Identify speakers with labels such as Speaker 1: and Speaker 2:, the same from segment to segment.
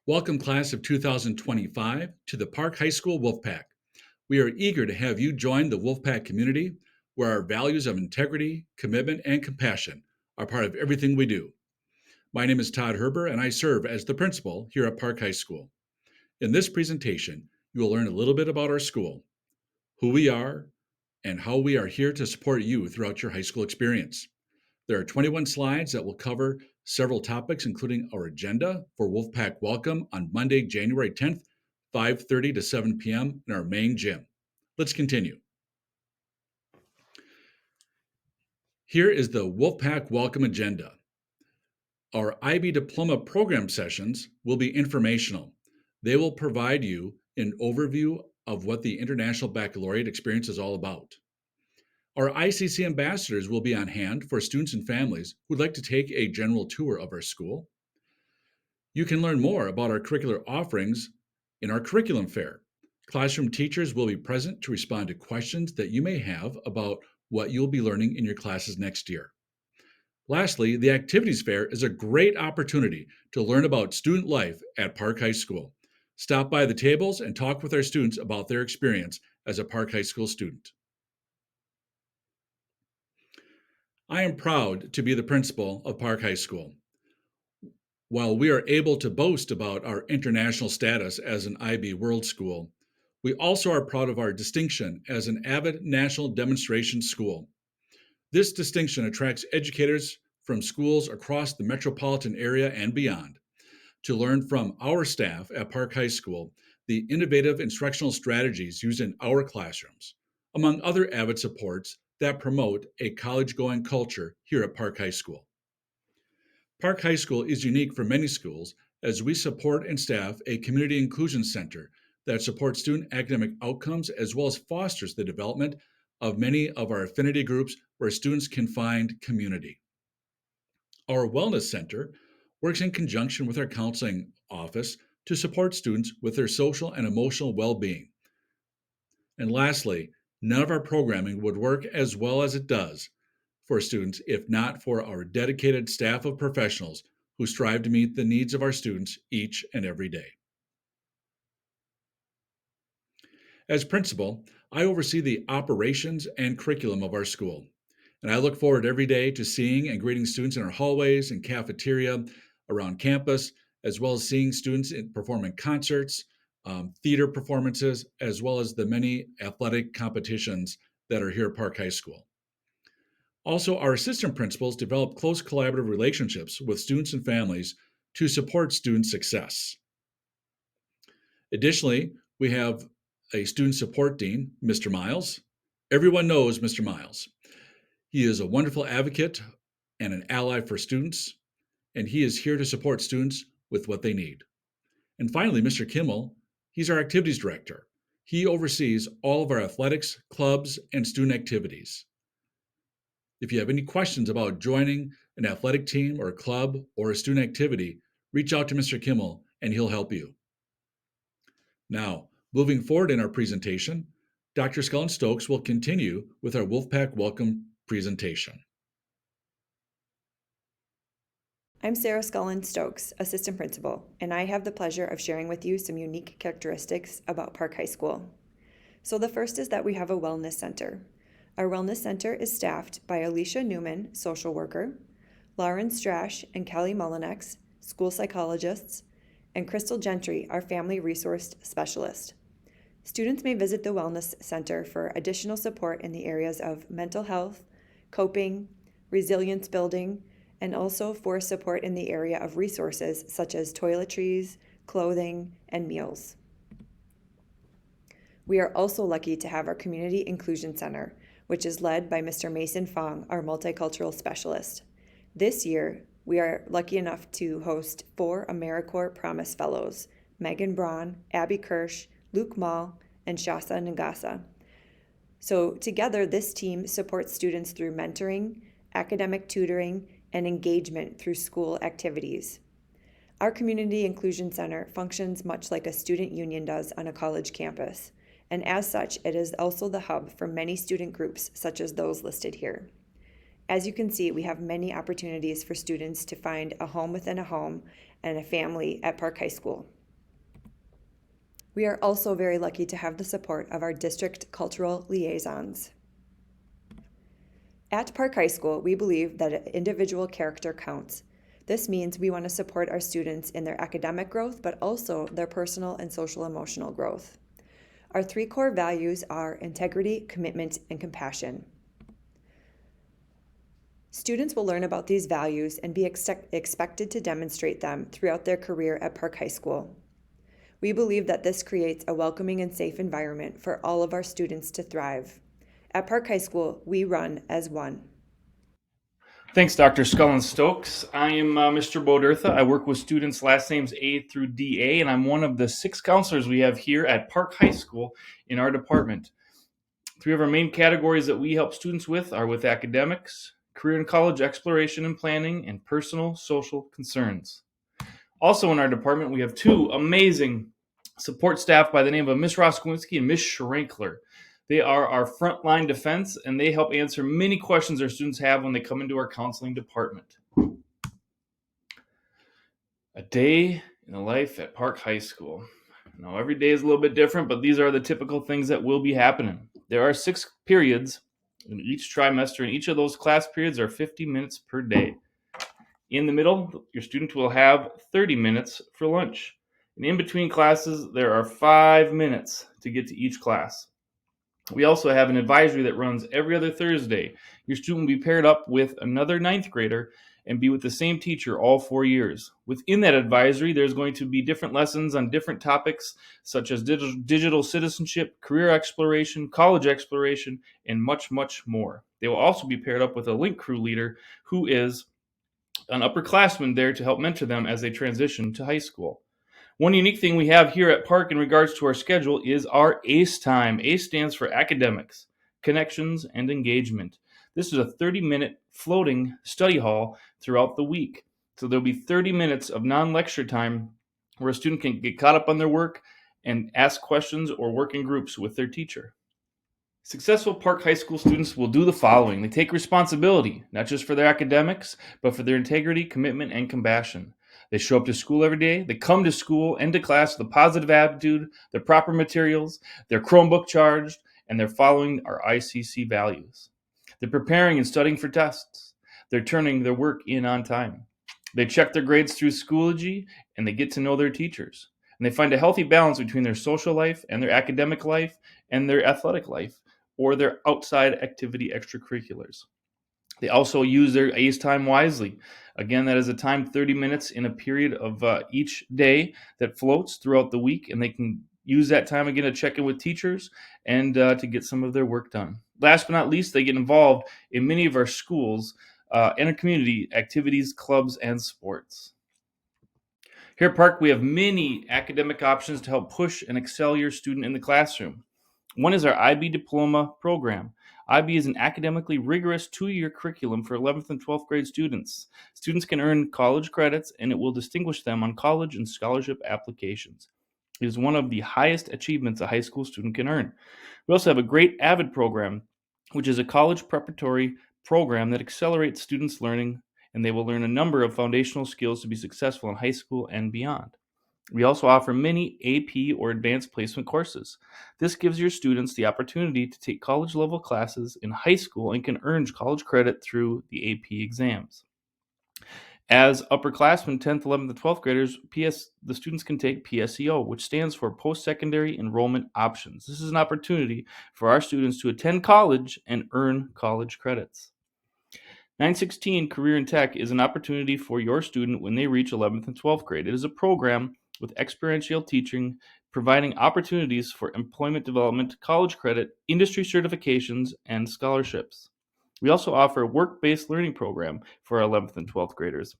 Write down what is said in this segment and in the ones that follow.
Speaker 1: Welcome, class of 2025, to the Park High School Wolfpack. We are eager to have you join the Wolfpack community, where our values of integrity, commitment, and compassion are part of everything we do. My name is Todd Herber, and I serve as the principal here at Park High School. In this presentation, you will learn a little bit about our school, who we are, and how we are here to support you throughout your high school experience. There are 21 slides that will cover several topics, including our agenda for Wolfpack Welcome on Monday, January 10th, 5:30 to 7 p.m. in our main gym. Let's continue. Here is the Wolfpack Welcome agenda. Our IB Diploma program sessions will be informational. They will provide you an overview of what the International Baccalaureate experience is all about. Our ICC ambassadors will be on hand for students and families who'd like to take a general tour of our school. You can learn more about our curricular offerings in our curriculum fair. Classroom teachers will be present to respond to questions that you may have about what you'll be learning in your classes next year. Lastly, the activities fair is a great opportunity to learn about student life at Park High School. Stop by the tables and talk with our students about their experience as a Park High School student. I am proud to be the principal of Park High School. While we are able to boast about our international status as an IB World School, we also are proud of our distinction as an avid national demonstration school. This distinction attracts educators from schools across the metropolitan area and beyond to learn from our staff at Park High School the innovative instructional strategies used in our classrooms, among other avid supports that promote a college-going culture here at Park High School. Park High School is unique from many schools as we support and staff a community inclusion center that supports student academic outcomes as well as fosters the development of many of our affinity groups where students can find community. Our Wellness Center works in conjunction with our counseling office to support students with their social and emotional well-being. And lastly, none of our programming would work as well as it does for students if not for our dedicated staff of professionals who strive to meet the needs of our students each and every day. As principal, I oversee the operations and curriculum of our school, and I look forward every day to seeing and greeting students in our hallways and cafeteria around campus, as well as seeing students perform in concerts, theater performances, as well as the many athletic competitions that are here at Park High School. Also, our assistant principals develop close collaborative relationships with students and families to support student success. Additionally, we have a student support dean, Mr. Miles. Everyone knows Mr. Miles. He is a wonderful advocate and an ally for students, and he is here to support students with what they need. And finally, Mr. Kimmel, he's our activities director. He oversees all of our athletics, clubs, and student activities. If you have any questions about joining an athletic team or a club or a student activity, reach out to Mr. Kimmel and he'll help you. Now, moving forward in our presentation, Dr. Scullin Stokes will continue with our Wolfpack Welcome presentation.
Speaker 2: I'm Sarah Scullin Stokes, Assistant Principal, and I have the pleasure of sharing with you some unique characteristics about Park High School. So the first is that we have a wellness center. Our wellness center is staffed by Alicia Newman, social worker, Lauren Strash and Kelly Mullinex, school psychologists, and Crystal Gentry, our family resource specialist. Students may visit the wellness center for additional support in the areas of mental health, coping, resilience building, and also for support in the area of resources such as toiletries, clothing, and meals. We are also lucky to have our Community Inclusion Center, which is led by Mr. Mason Fong, our multicultural specialist. This year, we are lucky enough to host 4 AmeriCorps Promise Fellows, Megan Braun, Abby Kirsch, Luke Mall, and Shasa Nagasa. So together, this team supports students through mentoring, academic tutoring, and engagement through school activities. Our Community Inclusion Center functions much like a student union does on a college campus, and as such, it is also the hub for many student groups such as those listed here. As you can see, we have many opportunities for students to find a home within a home and a family at Park High School. We are also very lucky to have the support of our district cultural liaisons. At Park High School, we believe that individual character counts. This means we want to support our students in their academic growth, but also their personal and social emotional growth. Our three core values are integrity, commitment, and compassion. Students will learn about these values and be expected to demonstrate them throughout their career at Park High School. We believe that this creates a welcoming and safe environment for all of our students to thrive. At Park High School, we run as one.
Speaker 3: Thanks, Dr. Scullin-Stokes. I am Mr. Bodertha. I work with students last names A through DA, and I'm one of the 6 counselors we have here at Park High School in our department. 3 of our main categories that we help students with are with academics, career and college exploration and planning, and personal social concerns. Also in our department, we have 2 amazing support staff by the name of Ms. Roskowinski and Ms. Schrankler. They are our frontline defense, and they help answer many questions our students have when they come into our counseling department. A day in the life at Park High School. Now, every day is a little bit different, but these are the typical things that will be happening. There are 6 periods in each trimester, and each of those class periods are 50 minutes per day. In the middle, your student will have 30 minutes for lunch. And in between classes, there are 5 minutes to get to each class. We also have an advisory that runs every other Thursday. Your student will be paired up with another 9th grader and be with the same teacher all 4 years. Within that advisory, there's going to be different lessons on different topics such as digital citizenship, career exploration, college exploration, and much, much more. They will also be paired up with a link crew leader who is an upperclassman there to help mentor them as they transition to high school. One unique thing we have here at Park in regards to our schedule is our ACE time. ACE stands for Academics, Connections, and Engagement. This is a 30-minute floating study hall throughout the week. So there'll be 30 minutes of non-lecture time where a student can get caught up on their work and ask questions or work in groups with their teacher. Successful Park High School students will do the following. They take responsibility, not just for their academics, but for their integrity, commitment, and compassion. They show up to school every day. They come to school and to class with a positive attitude, their proper materials, their Chromebook charged, and they're following our ICC values. They're preparing and studying for tests. They're turning their work in on time. They check their grades through Schoology, and they get to know their teachers. And they find a healthy balance between their social life and their academic life and their athletic life or their outside activity extracurriculars. They also use their ACE time wisely. Again, that is a time 30 minutes in a period of each day that floats throughout the week, and they can use that time again to check in with teachers and to get some of their work done. Last but not least, they get involved in many of our schools and our community activities, clubs, and sports. Here at Park, we have many academic options to help push and excel your student in the classroom. One is our IB Diploma program. IB is an academically rigorous 2-year curriculum for 11th and 12th grade students. Students can earn college credits, and it will distinguish them on college and scholarship applications. It is one of the highest achievements a high school student can earn. We also have a great AVID program, which is a college preparatory program that accelerates students' learning, and they will learn a number of foundational skills to be successful in high school and beyond. We also offer many AP or advanced placement courses. This gives your students the opportunity to take college level classes in high school and can earn college credit through the AP exams. As upperclassmen, 10th, 11th, and 12th graders, the students can take PSEO, which stands for Post-Secondary Enrollment Options. This is an opportunity for our students to attend college and earn college credits. 916 Career in Tech is an opportunity for your student when they reach 11th and 12th grade. It is a program with experiential teaching, providing opportunities for employment development, college credit, industry certifications, and scholarships. We also offer a work-based learning program for our 11th and 12th graders.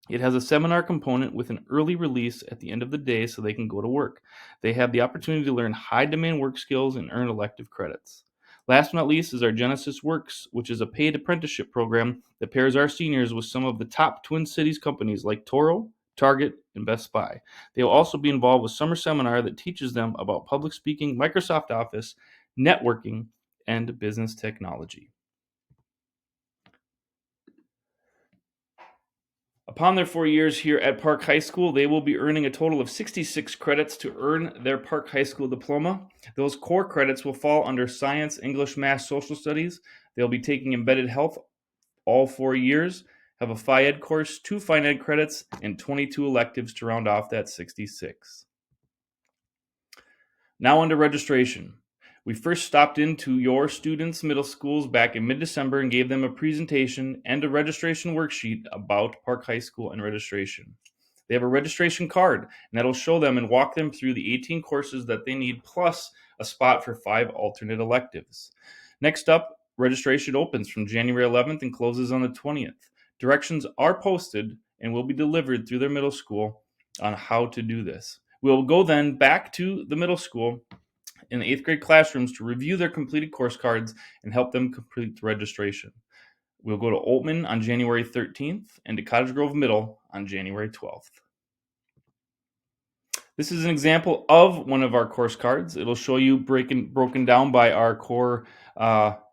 Speaker 3: It has a seminar component with an early release at the end of the day so they can go to work. They have the opportunity to learn high-demand work skills and earn elective credits. Last but not least is our Genesis Works, which is a paid apprenticeship program that pairs our seniors with some of the top Twin Cities companies like Toro, Target, and Best Buy. They will also be involved with summer seminar that teaches them about public speaking, Microsoft Office, networking, and business technology. Upon their 4 years here at Park High School, they will be earning a total of 66 credits to earn their Park High School diploma. Those core credits will fall under science, English, math, social studies. They'll be taking embedded health all 4 years, have a Phi Ed course, 2 Fine Ed credits, and 22 electives to round off that 66. Now on to registration. We first stopped into your students' middle schools back in mid-December and gave them a presentation and a registration worksheet about Park High School and registration. They have a registration card, and that'll show them and walk them through the 18 courses that they need, plus a spot for 5 alternate electives. Next up, registration opens from January 11th and closes on the 20th. Directions are posted and will be delivered through their middle school on how to do this. We'll go then back to the middle school in the 8th grade classrooms to review their completed course cards and help them complete the registration. We'll go to Oltman on January 13th and to Cottage Grove Middle on January 12th. This is an example of one of our course cards. It'll show you broken down by our core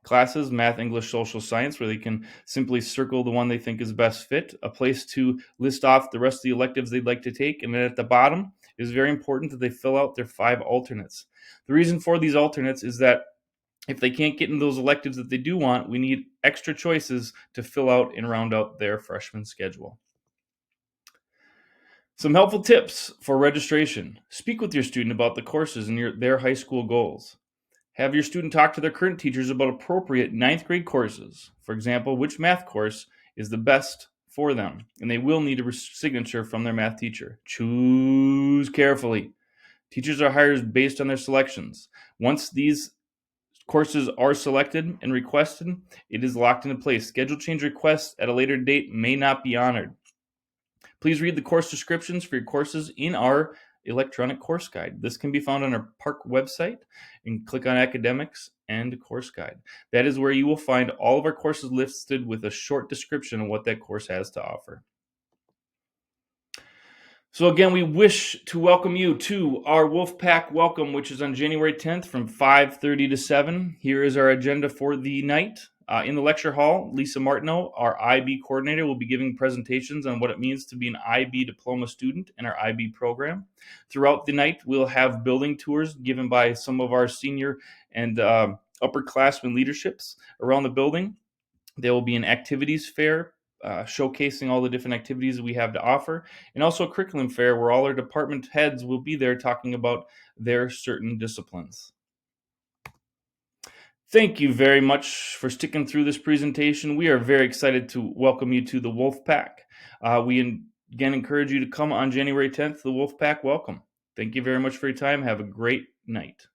Speaker 3: classes, math, English, social science, where they can simply circle the one they think is best fit, a place to list off the rest of the electives they'd like to take, and then at the bottom is very important that they fill out their 5 alternates. The reason for these alternates is that if they can't get in those electives that they do want, we need extra choices to fill out and round out their freshman schedule. Some helpful tips for registration. Speak with your student about the courses and their high school goals. Have your student talk to their current teachers about appropriate 9th grade courses. For example, which math course is the best for them, and they will need a signature from their math teacher. Choose carefully. Teachers are hired based on their selections. Once these courses are selected and requested, it is locked into place. Schedule change requests at a later date may not be honored. Please read the course descriptions for your courses in our electronic course guide. This can be found on our Park website, and click on Academics and Course Guide. That is where you will find all of our courses listed with a short description of what that course has to offer. So again, we wish to welcome you to our Wolfpack Welcome, which is on January 10th from 5:30 to 7. Here is our agenda for the night. In the lecture hall, Lisa Martineau, our IB coordinator, will be giving presentations on what it means to be an IB diploma student in our IB program. Throughout the night, we'll have building tours given by some of our senior and upperclassmen leaderships around the building. There will be an activities fair showcasing all the different activities we have to offer, and also a curriculum fair where all our department heads will be there talking about their certain disciplines. Thank you very much for sticking through this presentation. We are very excited to welcome you to the Wolfpack. We again encourage you to come on January 10th, the Wolfpack Welcome. Thank you very much for your time. Have a great night.